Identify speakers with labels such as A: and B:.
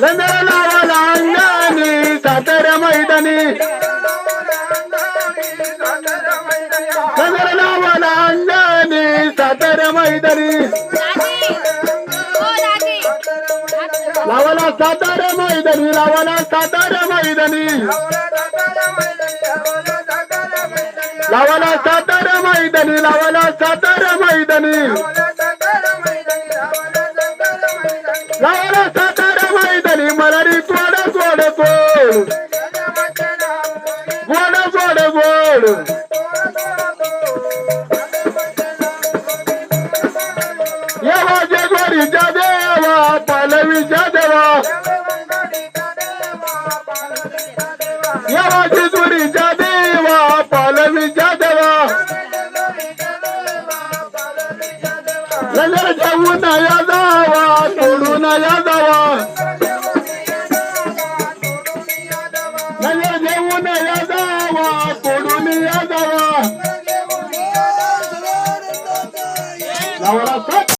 A: लंगर लावाला अंगानी सातारा मैदानी लंगर लावाला अंगानी सातारा मैदानी लावाला सातारा मैदानी लावाला सातारा मैदानी लावाला सातारा मैदानी लावाला सातारा मैदानी लावाला सातारा मैदानी मराठी गोड गोड गोड गोड गोड गोड येवाच्या गोरीच्या देवा पालवीच्या देवा येवाची गोरीच्या देवा पालवीच्या देवा लंगर जेवून या जावा सोडून या जावा लंगर जेवून या जावा सोडून या जावा